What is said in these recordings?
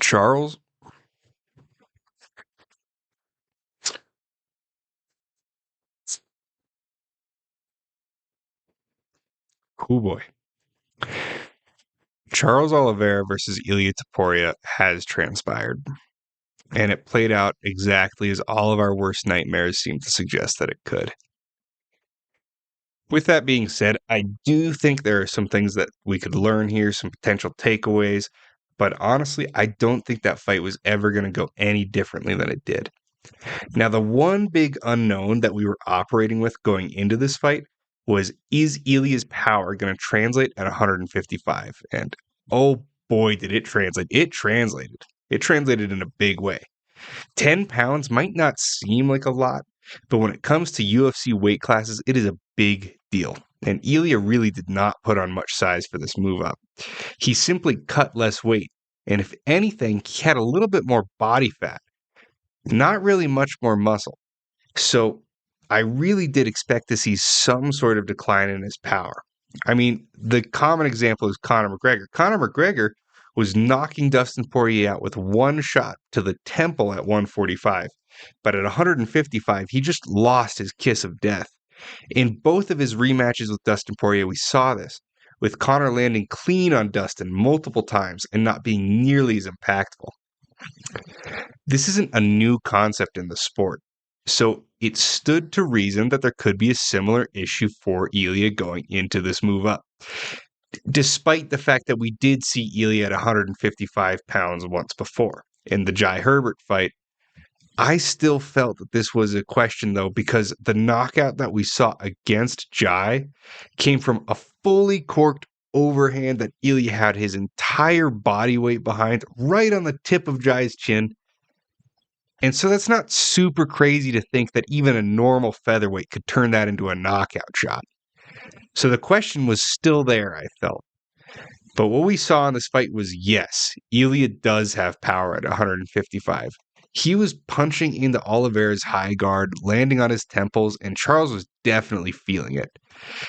Charles? Oh boy. Charles Oliveira versus Ilia Topuria has transpired, and it played out exactly as all of our worst nightmares seem to suggest that it could. With that being said, I do think there are some things that we could learn here, some potential takeaways, but honestly, I don't think that fight was ever going to go any differently than it did. Now, the one big unknown that we were operating with going into this fight was, is Ilia's power going to translate at 155? And oh boy, did it translate. It translated. It translated in a big way. 10 pounds might not seem like a lot, but when it comes to UFC weight classes, it is a big deal. And Ilia really did not put on much size for this move up. He simply cut less weight. And if anything, he had a little bit more body fat, not really much more muscle. So I really did expect to see some sort of decline in his power. I mean, the common example is Conor McGregor. Conor McGregor was knocking Dustin Poirier out with one shot to the temple at 145. But at 155, he just lost his kiss of death. In both of his rematches with Dustin Poirier, we saw this, with Conor landing clean on Dustin multiple times and not being nearly as impactful. This isn't a new concept in the sport, so it stood to reason that there could be a similar issue for Ilia going into this move up. Despite the fact that we did see Ilia at 155 pounds once before in the Jai Herbert fight, I still felt that this was a question, though, because the knockout that we saw against Jai came from a fully corked overhand that Ilia had his entire body weight behind, right on the tip of Jai's chin. And so that's not super crazy to think that even a normal featherweight could turn that into a knockout shot. So the question was still there, I felt. But what we saw in this fight was, yes, Ilia does have power at 155. He was punching into Oliveira's high guard, landing on his temples, and Charles was definitely feeling it.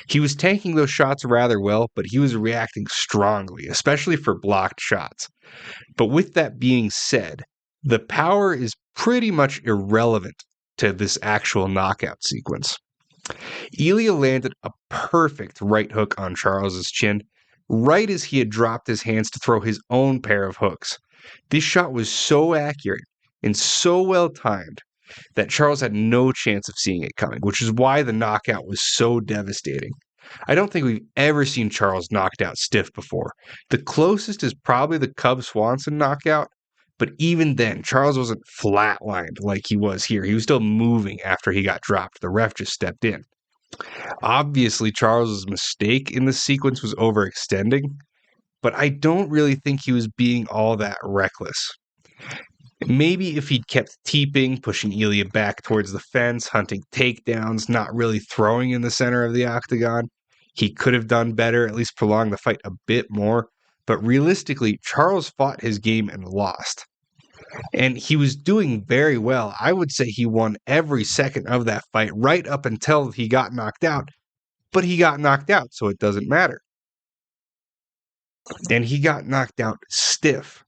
He was tanking those shots rather well, but he was reacting strongly, especially for blocked shots. But with that being said, the power is pretty much irrelevant to this actual knockout sequence. Ilia landed a perfect right hook on Charles's chin, right as he had dropped his hands to throw his own pair of hooks. This shot was so accurate and so well timed that Charles had no chance of seeing it coming, which is why the knockout was so devastating. I don't think we've ever seen Charles knocked out stiff before. The closest is probably the Cub Swanson knockout, but even then, Charles wasn't flatlined like he was here. He was still moving after he got dropped. The ref just stepped in. Obviously, Charles's mistake in the sequence was overextending, but I don't really think he was being all that reckless. Maybe if he'd kept teeping, pushing Ilia back towards the fence, hunting takedowns, not really throwing in the center of the octagon, he could have done better, at least prolong the fight a bit more. But realistically, Charles fought his game and lost. And he was doing very well. I would say he won every second of that fight right up until he got knocked out. But he got knocked out, so it doesn't matter. And he got knocked out stiff.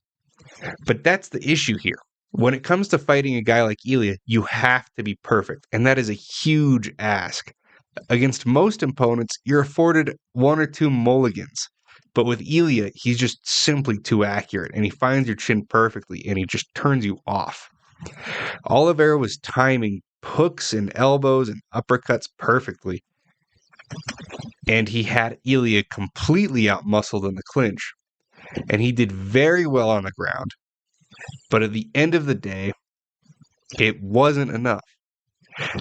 But that's the issue here. When it comes to fighting a guy like Ilia, you have to be perfect. And that is a huge ask. Against most opponents, you're afforded one or two mulligans. But with Ilia, he's just simply too accurate, and he finds your chin perfectly, and he just turns you off. Oliveira was timing hooks and elbows and uppercuts perfectly, and he had Ilia completely outmuscled in the clinch, and he did very well on the ground. But at the end of the day, it wasn't enough.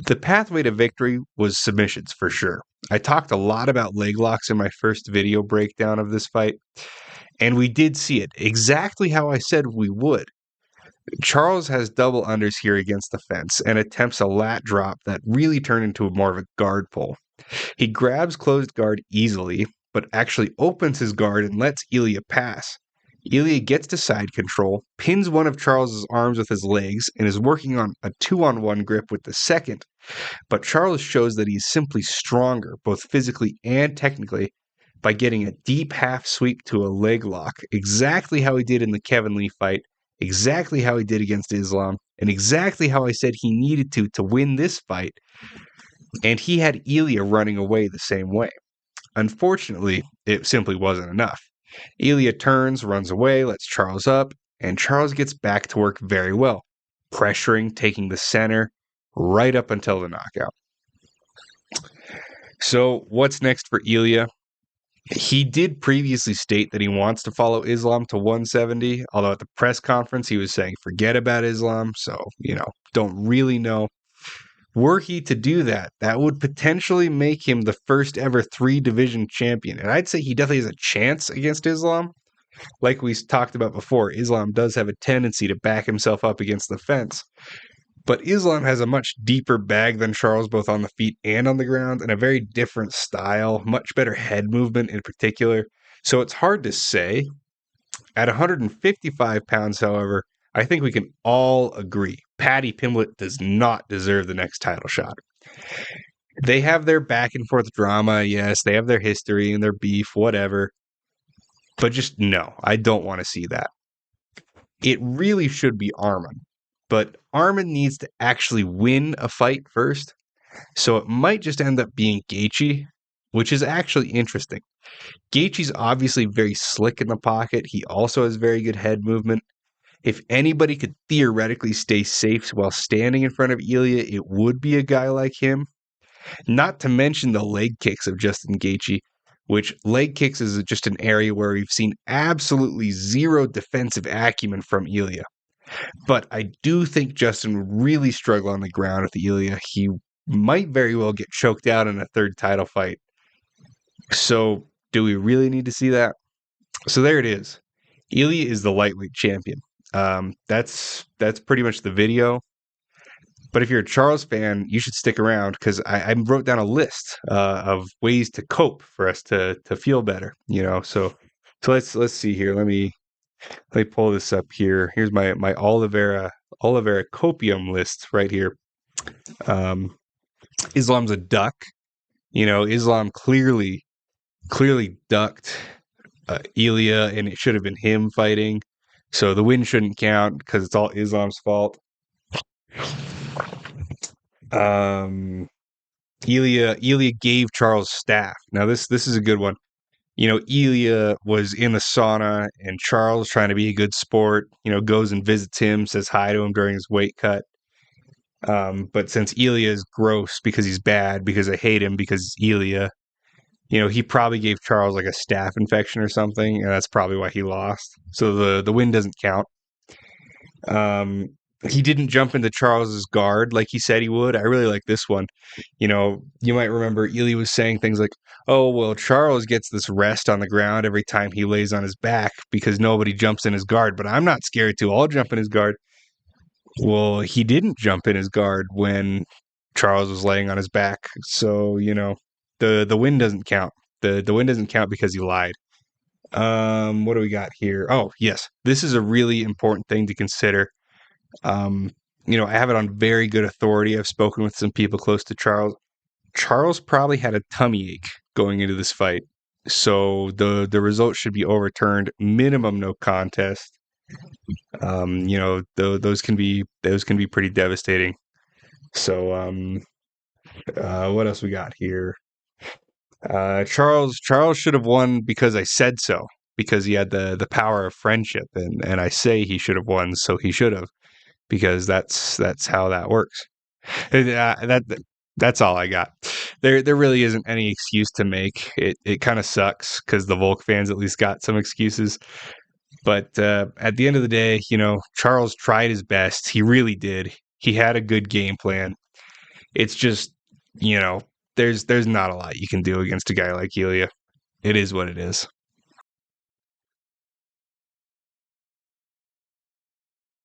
The pathway to victory was submissions for sure. I talked a lot about leg locks in my first video breakdown of this fight, and we did see it exactly how I said we would. Charles has double unders here against the fence and attempts a lat drop that really turned into more of a guard pull. He grabs closed guard easily, but actually opens his guard and lets Ilia pass. Ilia gets to side control, pins one of Charles's arms with his legs, and is working on a 2-on-1 grip with the second. But Charles shows that he's simply stronger, both physically and technically, by getting a deep half sweep to a leg lock, exactly how he did in the Kevin Lee fight, exactly how he did against Islam, and exactly how I said he needed to win this fight. And he had Ilia running away the same way. Unfortunately, it simply wasn't enough. Ilia turns, runs away, lets Charles up, and Charles gets back to work very well, pressuring, taking the center, right up until the knockout. So, what's next for Ilia? He did previously state that he wants to follow Islam to 170, although at the press conference he was saying forget about Islam, so, don't really know. Were he to do that, that would potentially make him the first ever 3-division champion. And I'd say he definitely has a chance against Islam. Like we talked about before, Islam does have a tendency to back himself up against the fence. But Islam has a much deeper bag than Charles, both on the feet and on the ground, and a very different style, much better head movement in particular. So it's hard to say. At 155 pounds, however, I think we can all agree Paddy Pimblett does not deserve the next title shot. They have their back and forth drama, yes, they have their history and their beef, whatever. But just no, I don't want to see that. It really should be Arman. But Arman needs to actually win a fight first. So it might just end up being Gaethje, which is actually interesting. Gaethje's obviously very slick in the pocket. He also has very good head movement. If anybody could theoretically stay safe while standing in front of Ilia, it would be a guy like him. Not to mention the leg kicks of Justin Gaethje, which leg kicks is just an area where we've seen absolutely zero defensive acumen from Ilia. But I do think Justin would really struggle on the ground with Ilia. He might very well get choked out in a third title fight. So do we really need to see that? So there it is. Ilia is the lightweight champion. That's pretty much the video. But if you're a Charles fan, you should stick around because I wrote down a list of ways to cope for us to feel better. So let's see here. Let me pull this up here. Here's my Olivera copium list right here. Islam's a duck. Islam clearly ducked Ilia, and it should have been him fighting. So the win shouldn't count because it's all Islam's fault. Ilia gave Charles staph. Now this is a good one. Ilia was in the sauna, and Charles, trying to be a good sport, goes and visits him, says hi to him during his weight cut. But since Ilia is gross because he's bad, because I hate him because he's Ilia, he probably gave Charles like a staph infection or something, and that's probably why he lost. So the win doesn't count. He didn't jump into Charles's guard like he said he would. I really like this one. You might remember Ilia was saying things like, "Oh, well, Charles gets this rest on the ground every time he lays on his back because nobody jumps in his guard, but I'm not scared to. I'll jump in his guard." Well, he didn't jump in his guard when Charles was laying on his back. So, the win doesn't count. The win doesn't count because he lied. What do we got here? Oh, yes. This is a really important thing to consider. I have it on very good authority. I've spoken with some people close to Charles. Charles probably had a tummy ache going into this fight. So the result should be overturned. Minimum no contest. Those can be pretty devastating. So what else we got here? Charles should have won because I said so, because he had the power of friendship, and I say he should have won, so he should have, because that's how that works. That's all I got. There really isn't any excuse to make. It kind of sucks because the Volk fans at least got some excuses. But at the end of the day, Charles tried his best. He really did. He had a good game plan. It's just, there's not a lot you can do against a guy like Ilia. It is what it is.